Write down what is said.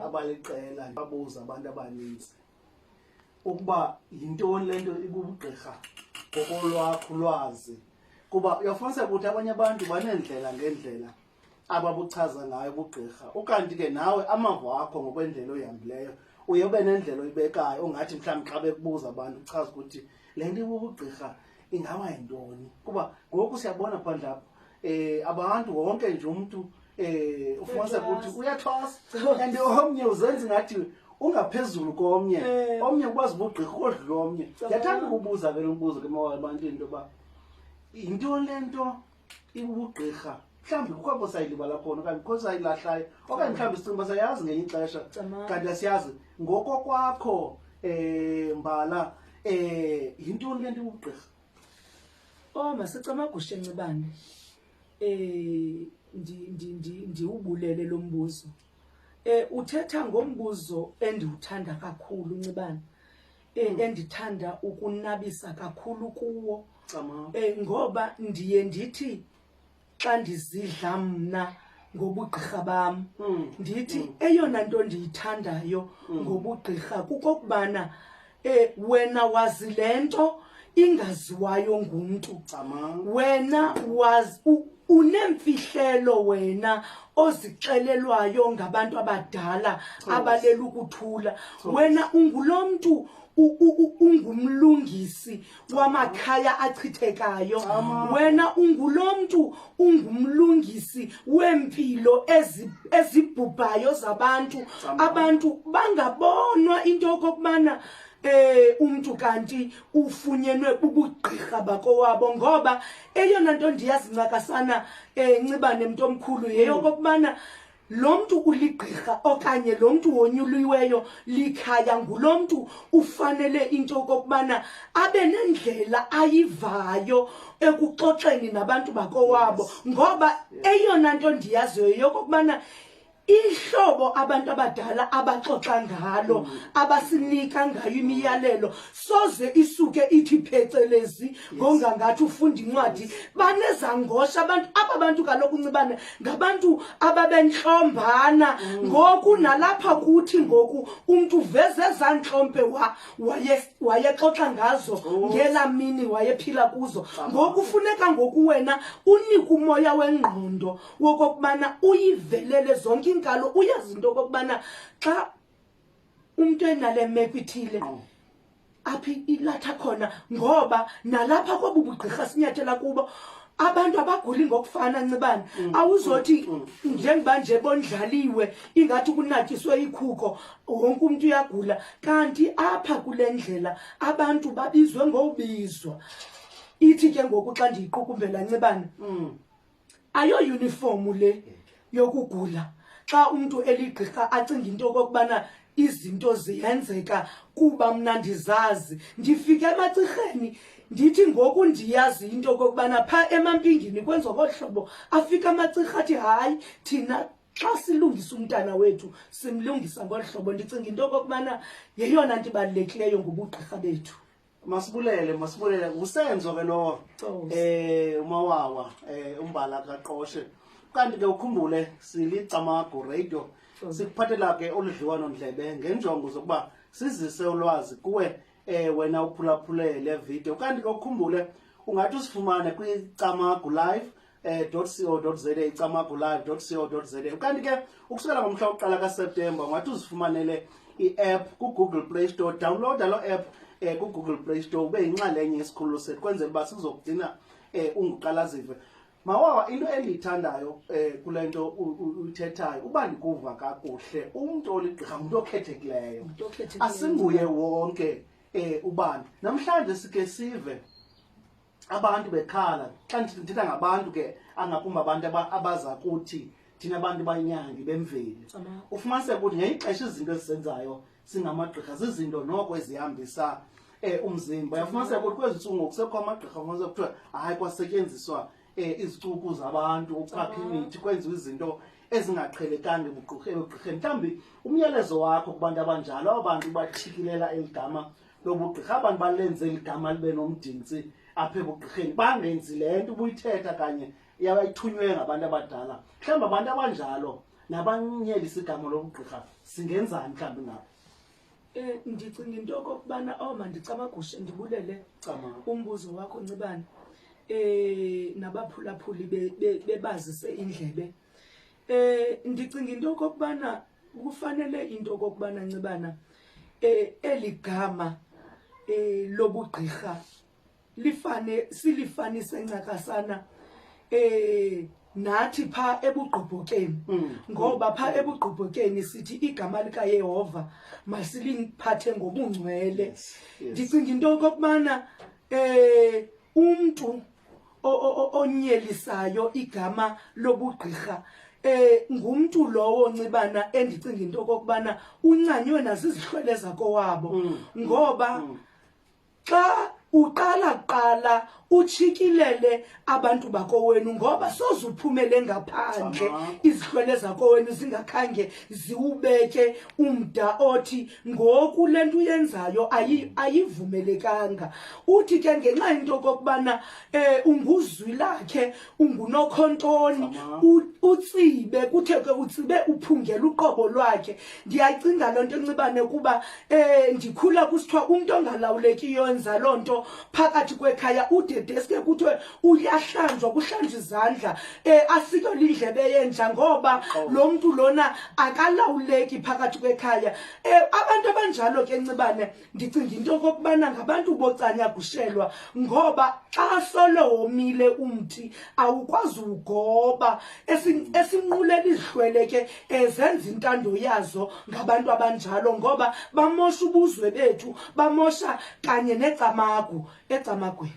abaliqela babuza abantu abaninzi ukuba yintoni lento ibubugqirha ngokolwakho ulwazi kuba uyafumanisa ukuthi abanye abantu banendlela ngendlela ababuchaza ngayo ubugqirha ukanti ke nawe amavo akho ngokwendlela oyihambileyo uye ube nendlela oyibekayo ongathi mhlawumbi xa bekubuza abantu uchaza ukuthi le nto ibubugqirha ingaba yintoni kuba ngoku siyabona phandle apha abantu wonke nje umuntu ufumanisa ukuthi uyathwasa and omnye uzenza ngathi ungaphezulu komnye omnye ukwazi ubugqirha kodlula omnye ndiyathanda ukubuza ke lo mbuzo ke abantu into yoba yintoni le nto ibubugqirha mhlawumbi kukho apho sayilibala khona okanye kukho sayilahlayo okanye mhlawumbi sicinga sayazi ngenye ixesha kanti asiyazi ngoko kwakho Mbala yintoni le nto ibubugqirha masicamagushe Ncibane ndiwubulele lo mbuzo uthetha ngombuzo endiwuthanda kakhulu Ncibane endithanda ukunabisa kakhulu kuwo ngoba ndiye ndithi xa ndizidla mna ngobugqirha bam ndithi eyona nto ndiyithandayo ngobugqirha kukokubana wena wazi lento ingaziwayo ngumntu wena unemfihlelo wena ozixelelwayo ngabantu abadala abalela ukuthula wena ungulomntu ungumlungisi wamakhaya achithekayo wena ungulomntu ungumlungisi wempilo ezibhubhayo zabantu abantu bangabonwa into yokubana umuntu kanti ufunyenwe ubugqirha bakowabo ngoba eyona nto ndiyazincakasana Ncibane mntu omkhulu yeyokubana lo mntu uligqirha okanye lo mntu wonyuliweyo likhaya ngulo mntu ufanele into yokubana abe nendlela ayivayo ekuxoxeni nabantu bakowabo ngoba eyona nto ndiyaziyo yokubana ihlobo abantu abadala abaxoxa ngalo abasinika ngayo imiyalelo soze isuke ithi phecelezi ngongangathi ufunda incwadi banezangosha abantu kaloku Ncibane ngabantu ababentlombana ngoku nalapha kuthi ngoku umuntu uveze ezantlompe wayexoxa ngazo ngelamini wayephila kuzo ngoku funeka ngoku wena unika umoya wengqondo wokubana uyivelele zonke inkalo uyazi into kokubana xa umuntu enale meko ithile aphi ilatha khona ngoba nalapha kwabubugqirha sinyathela kubo abantu abaguli ngokufana Ncibane awuzothi njengoba nje bondlaliwe ingathi kunatyiswe ikhuko wonke umuntu uyagula kanti apha kule ndlela abantu babizwe ngobizwa ithi ke ngoku xa ndiyiqukumbela Ncibane ayo uniform le yokugula xa umuntu eligqirha acinga into yokubana izinto ziyenzeka kuba mna ndizazi ndifike emacirheni ndithi ngoku ndiyazi into yokubana pha emampingini kwenza ngohlobo afika amacirha athi hayi thina xa silungisa umntana wethu simlungisa ngohlobo ndicinga into yokubana yeyona nto ibalulekileyo ngobugqirha bethu masibulele usenzo ke lo umawawa umbala kaqoshe kanti ke ukhumbule silicamago radio sikuphathela ke oludliwano ndlebe ngenjongo zokuba sizise ulwazi kuwe wena uphulaphule le video kanti ke ukhumbule ungathi usifumane kwicamago live.co.za icamago live.co.za kanti ke ukusukela ngomhla wokuqala kaSeptember ungathi uzifumanele i-app ku-Google Play Store downloada lo app ku-Google Play Store ube yinxalenye yesikhululo sethu kwenzela uba sizokugcina unguqalazive Mawawa into endiyithandayo kule nto uyithethayo uba ndikuva kakuhle umuntu oligqirha umuntu okhethekileyo asinguye wonke ubani namhlanje sike sive abantu bekhala xa ndithetha ngabantu ke angakumbi abantu abaza kuthi thina abantu banyangi bemveli ufumanise ukuthi ngexesha izinto ezisenzayo singamagqirha zizinto noko ezihambisa umzimba uyafumanise ukuthi kwezi ntsuku kusekho amagqirha ufumanise kuthiwa hayi kwasetyenziswa izicuku zabantu uqapha imithi kwenziwa izinto ezingaqhelekanga ebugqirheni mhlawumbi umyalezo wakho kubantu abanjalo abantu bathikilela eligama lobugqirha abantu balenze eligama libe nomdintsi apha ebugqirheni bangenzi le nto ubuyithetha kanye yayithunywe ngabantu abadala mhlawumbi abantu abanjalo nabanyelisa igama lobugqirha singenzani mhlawumbi nabo? Ndicinga into okokubana mandicamagushe ndibulele umbuzo wakho Ncibane. Nabaphulaphuli bebazise indlebe. Ndicinga into okokubana kufanele into okokubana Ncibana eligama lobugqirha silifanise ncakasana nathi pha ebugqobhokeni, ngoba pha ebugqobhokeni sithi igama likaYehova masiliphathe ngobungcwele. Ndicinga into okokubana umntu onyelisayo igama lobugqirha ngumntu lowo Ncibana endicinga into okokubana uncanywe nazizihlwele zakowabo, ngoba xa uqala uchikilele abantu bakowenu, ngoba sozuphumele ngaphandle izihlwele zakowenu zingakhange ziwubeke umda othi ngoku lento uyenzayo ayivumelekanga. Uthi ke ngenxa into okokubana unguzwi lakhe, ungunokhontoni, utsibe kuthe ke utsibe uphungela uqobo lwakhe. Ndiyacinga loo nto Ncibane kuba ndikhula kusithiwa umntu ongalawulekiyo yenza loo nto phakathi kwekhaya ude deske kuthiwe uyahlanjwa, kuhlanjwa izandla, asike lindlebe yenja, ngoba lo mntu lona akalawuleki phakathi kwekhaya. Abantu abanjalo ke Ncibane ndicinga into okokubana ngabantu bocanyagushelwa, ngoba xa solo womile umthi awukwazi ugoba. Esinqulela izihlwele ke zenza intando yazo ngabantu abanjalo, ngoba bamosha ubuzwe bethu, bamosha kanye necamagu ecamagweni.